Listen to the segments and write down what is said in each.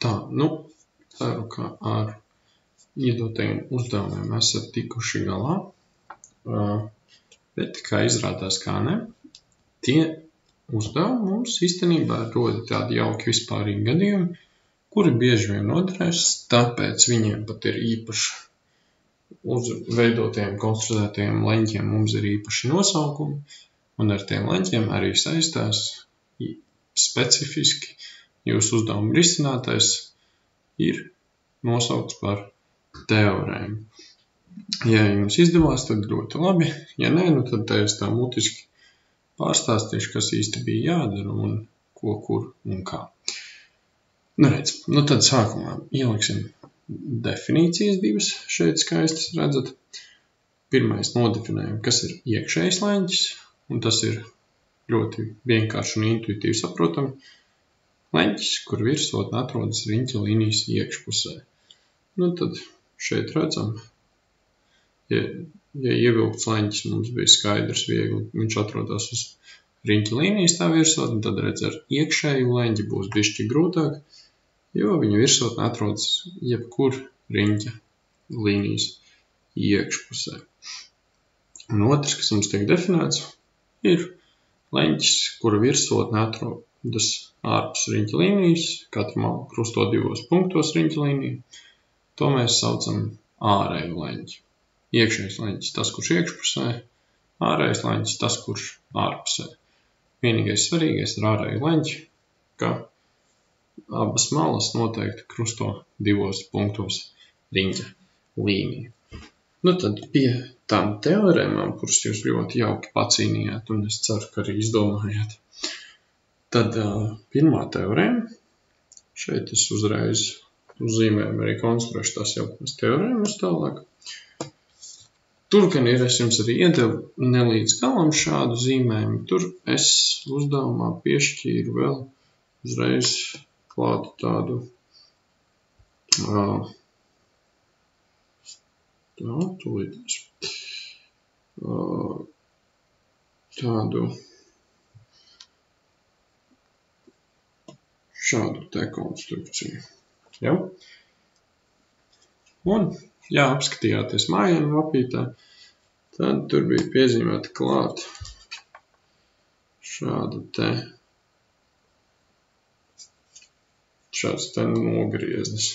Tā, ceru, ka ar iedotajiem uzdevumiem esat tikuši galā, bet kā izrādās, kā ne, tie uzdevumi mums īstenībā rodi tādi jauki vispārīgi gadījumi, kuri bieži vien noderēs, tāpēc viņiem pat ir īpaši uz veidotiem, konstruētajiem leņķiem mums ir īpaši nosaukumi, un ar tiem leņķiem arī saistās specifiski jūsu uzdevumu risinātais ir nosaukts par teorēmu. Ja jums izdevās, tad ļoti labi. Ja nē, tad te es tā mutiski pārstāstīšu, kas īsti bija jādara un ko, kur un kā. Tad sākumā ieliksim definīcijas divas šeit skaistas redzat. Pirmais nodefinējam, kas ir iekšējs leņķis, un tas ir ļoti vienkārši un intuitīvi saprotami. Leņķis, kur virsotne atrodas riņķa līnijas iekšpusē. Tad šeit redzam, ja ievilkts leņķis mums bija skaidrs, viegli, viņš atrodas uz riņķa līnijas tā virsotne, tad redz ar iekšēju leņķi būs bišķi grūtāk, jo viņa virsotne atrodas jebkur riņķa līnijas iekšpusē. Un otrs, kas mums tiek definēts, ir leņķis, kura virsotne atrodas ārpus riņķa līnijas, katra mala krusto divos punktos riņķa līniju. To mēs saucam ārēju leņķi. Iekšējais leņķis tas, kurš iekšpusē, ārējais leņķis tas, kurš ārpusē. Vienīgais svarīgais ar ārēju leņķi, ka abas malas noteikti krusto divos punktos riņķa līniju. Tad pie tām teorēmām, kuras jūs ļoti jauki pacīnījāt, un es ceru, ka arī izdomājāt. Tad pirmā teorēma, šeit es uzreiz uzzīmējumu arī konstruēšu tās jau teorēmas tālāk. Tur, gan ir, es jums arī iedevu nelīdz galam šādu zīmējumu, tur es uzdevumā piešķīru vēl uzreiz klātu tādu šādu te konstrukciju. Ja? Un, ja apskatījāties mājienu lapītā, tad tur bija piezīmēta klāt šāds te nogrieznis.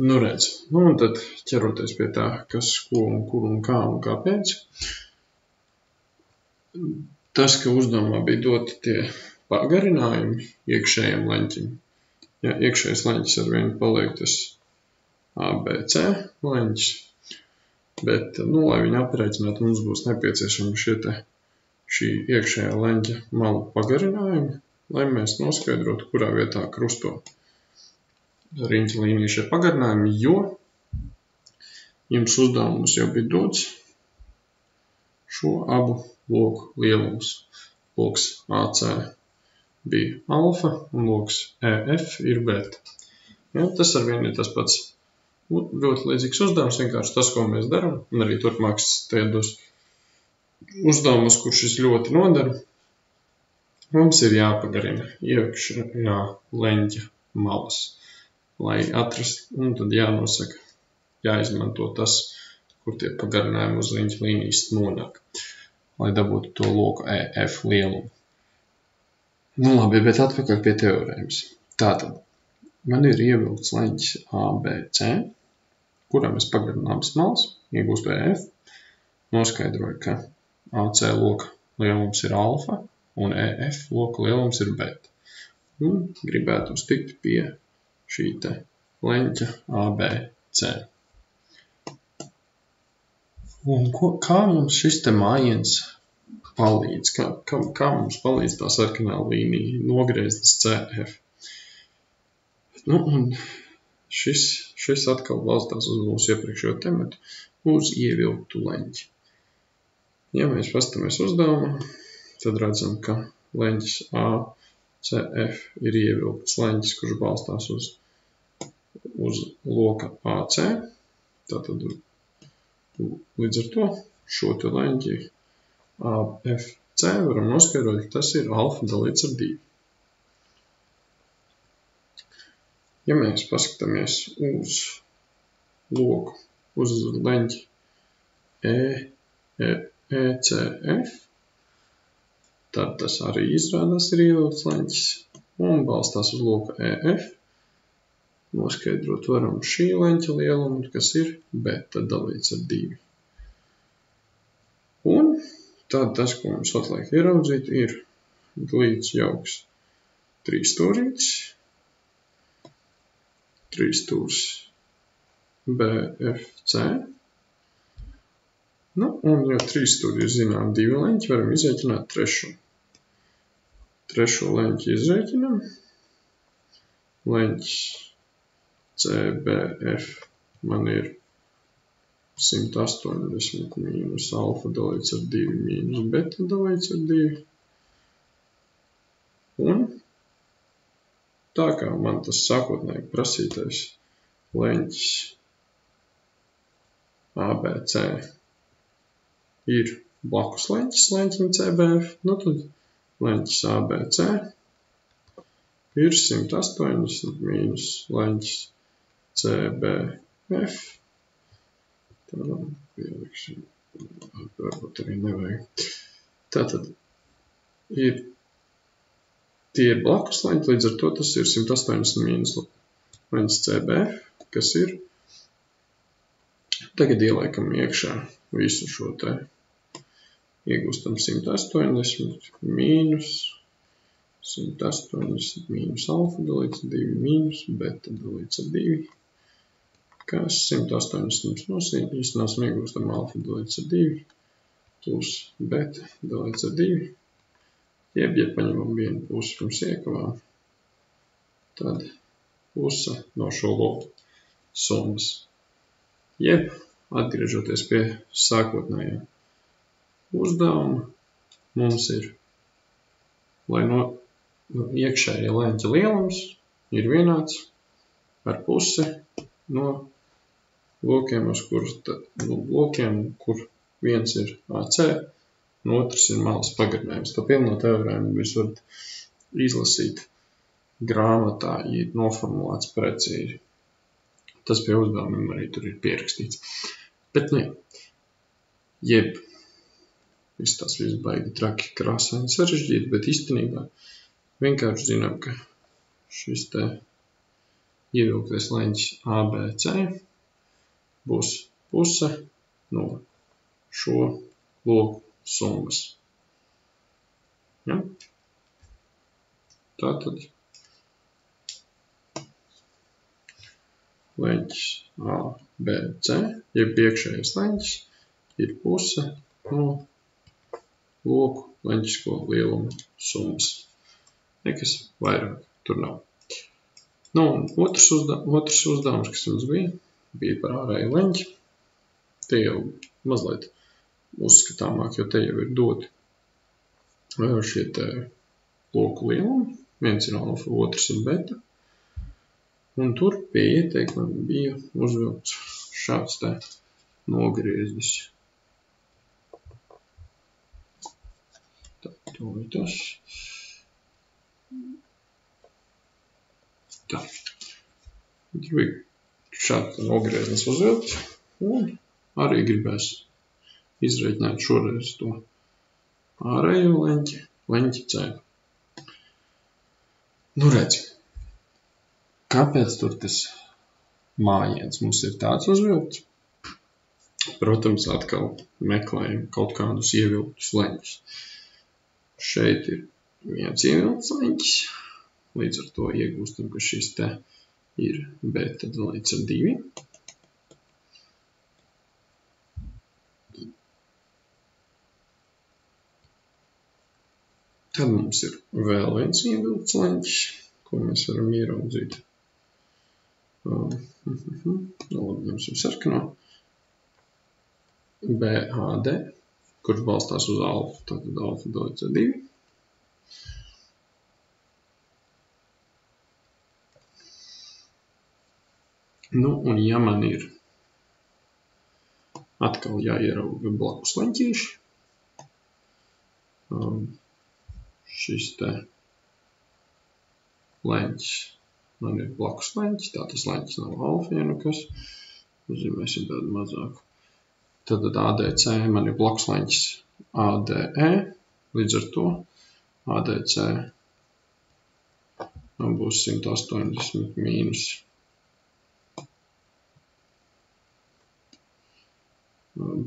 Redz. Un tad ķeroties pie tā, kas, ko un kur un kā un kāpēc. Tas, ka uzdevumā bija doti tie pagarinājumi iekšējiem leņķim. Ja iekšējais leņķis ar vienu paliek tas ABC leņķis, bet, lai viņu aprēķinātu, mums būs nepieciešami šī iekšējā leņķa malu pagarinājumi, lai mēs noskaidrotu, kurā vietā krusto riņķa līnija šie pagarinājumi, jo jums uzdevums jau bija dots šo abu loku lielums. Loks AC bija alfa un loks EF ir beta. Ja, tas ar vienu ir tas pats ļoti līdzīgs uzdevums, vienkārši tas, ko mēs darām, un arī turpmāks tiedos uzdevumus, kur šis ļoti nodara. Mums ir jāpagarina iekšējā leņķa malas, lai atrast, un tad jānosaka, jāizmanto tas, kur tie pagarinājumi uz riņķa līnijas nonāk, lai dabūtu to loku EF lielumu. Labi, bet atpakaļ pie teorēmas. Tātad, man ir ievilkts leņķis ABC, kuram es pagarinu abas malas, iegūstu EF, noskaidroju, ka AC loka lielums ir alfa, un EF loka lielums ir beta. Un gribētu tikt pie šī te leņķa ABC. Un kā mums šis te mājiens palīdz? Kā mums palīdz tā sarkanā līnija nogrieztas CF? Un šis atkal balstās uz mūsu iepriekšējo tematu, uz ievilktu leņķi. Ja mēs pastamies uzdevumā, tad redzam, ka leņķis ACF ir ievilkts leņķis, kurš balstās uz loka AC. Tātad līdz ar to šo te leņķi AFC varam noskaidrot, ka tas ir alfa dalīts ar 2. Ja mēs paskatāmies uz loku, uz leņķi ECF, tad tas arī izrādās ir ievilkts leņķis un balstās uz loka EF. Noskaidrot varam šī leņķa lielumu, kas ir beta dalīts ar 2. Un tad tas, ko mums atliek ieraudzīt, ir glīts jauks 3 stūrītis, 3 stūrs BFC. Nu, un ja 3 stūri ir zinām 2 leņķi, varam izrēķināt trešo. Trešo leņķi izrēķinām. Leņķis CBF man ir 180 mīnus alfa dalīts ar 2 mīnus beta dalīts ar 2. Un tā kā man tas sākotnēji prasītais leņķis ABC ir blakus leņķis leņķim CBF, nu tad leņķis ABC ir 180 mīnus leņķis CBF. Tā pieliksim, varbūt arī nevajag. Tātad tie ir blakus leņķi, līdz ar to tas ir 180 mīnus leņķis CBF, kas ir, tagad ieliekam iekšā visu šo te, iegūstam 180 mīnus 180 mīnus alfa dalīts ar 2 mīnus beta dalīts ar 2. Kas 180 nosīnās un iegūstam alfa dalīts ar 2 plus beta dalīts ar 2. Jeb, ja paņemam vienu pusi pirms iekavām, tad puse no šo loku summas. Jeb, atgriežoties pie sākotnējā uzdevuma, mums ir, lai no iekšējie leņķa lielums ir vienāds ar pusi no lokiem, kur viens ir AC, un otrs ir malas pagarinājums. To pilno teorēmu jūs varat izlasīt grāmatā, ja ir noformulēts precīzi. Tas pie uzdevumiem arī tur ir pierakstīts. Bet, nu jā, jeb, viss tas viss baigi traki krāsaini sarežģīti, bet īstenībā vienkārši zinām, ka šis te ievilktais leņķis ABC būs puse no šo loku summas. Ja? Tātad leņķis ABC, jeb iekšējais leņķis, ir puse no loku leņķisko lielumu summas. Nekas vairāk tur nav. Nu, un otrs uzdevums, kas mums bija par ārēju leņķi. Te jau mazliet uzskatāmāk, jo te jau ir doti šie te loku lielumi. Viens ir alfa, otrs ir beta. Un tur pie ieteikumiem bija uzvilkts šāds te nogrieznis. To ir tas. Tā. Tur bija šāds nogrieznis uzvilkts. Un arī gribēs izreikināt šoreiz to ārējo leņķi C. Nu redzi, kāpēc tur tas mājiens mums ir tāds uzvilkts? Protams, atkal meklējam kaut kādus ievilktus leņķus. Šeit ir viens ievilkts leņķis, līdz ar to iegūstam, ka šis te ir beta dalīts ar 2. Tad mums ir vēl viens ievilkts leņķis, ko mēs varam ieraudzīt. Ņemsim sarkano. BAD, kurš balstās uz alfa, tātad alfa dalīts ar 2. Nu, un ja man ir atkal jāierauga blakus leņķīši, šis te leņķis man ir blakus leņķis, tātad leņķis nav alfa, ja nu kas, uzzīmēsim tādu mazāku. Tad ADC man ir blakus leņķis ADE, līdz ar to ADC man būs 180 mīnus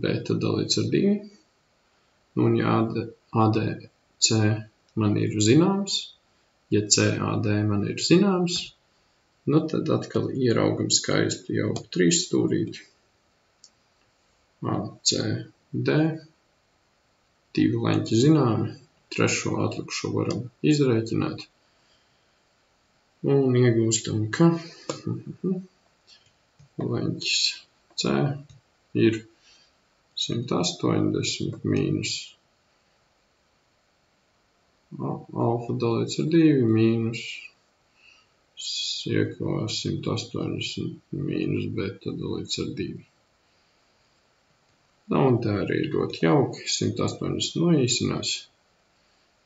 beta dalīts ar 2. Un ja ADC man ir zināms, ja CAD man ir zināms, nu tad atkal ieraugam skaistu jau 3 stūrīti. ACD, 2 leņķi zināmi, 3. atlikušo varam izrēķināt. Un iegūstam, ka leņķis C ir 180 mīnus alfa dalīts ar 2 mīnus 180 mīnus beta dalīts ar 2. Un tā arī ļoti jauki, 180 noīsinās.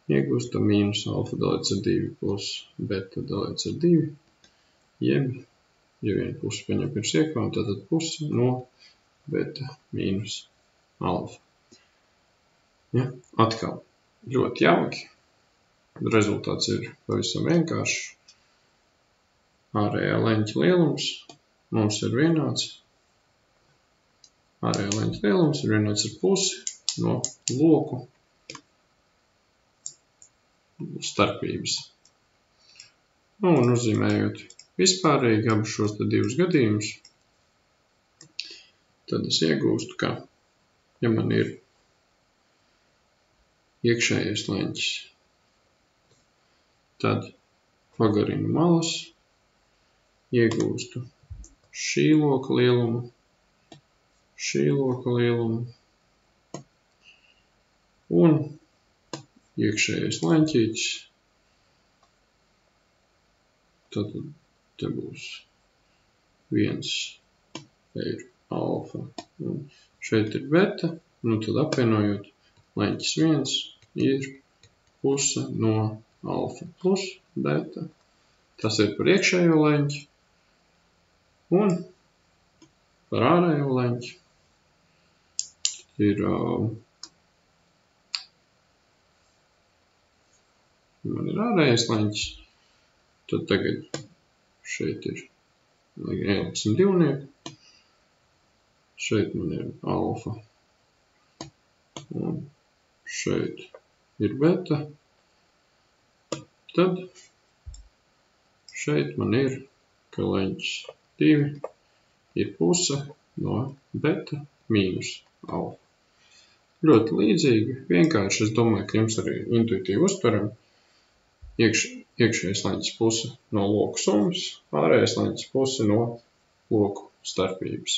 Iegūstam mīnus alfa dalīts ar 2 plus beta dalīts ar 2, jeb, ja viena puse paņem pirms iekām, tātad puse no beta mīnus alfa. Ja? Atkal ļoti jauki. Rezultāts ir pavisam vienkāršs. Ārējā leņķa lielums mums ir vienāds. Ārējā leņķa lielums ir vienāds ar pusi no loku starpības. Un uzzīmējot vispārīgi abus šos te divus gadījumus, tad es iegūstu, ka, ja man ir iekšējais leņķis, tad pagarinu malas, iegūstu šī loka lielumu, un iekšējais leņķītis, tad te būs 1 ir alfa, un šeit ir beta, nu tad apvienojot leņķis 1 ir puse no alfa plus beta. Tas ir par iekšējo leņķi, un par ārējo leņķi ir man ir ārējais leņķis, tad tagad šeit ir, ieliksim divnieku, šeit man ir alfa, un šeit ir beta, tad šeit man ir, ka leņķis 2 ir puse no beta mīnus alfa. Ļoti līdzīgi, vienkārši es domāju, ka jums arī intuitīvi uztveram. Iekšējais leņķis puse no loku summas, ārējais leņķis puse no loku starpības.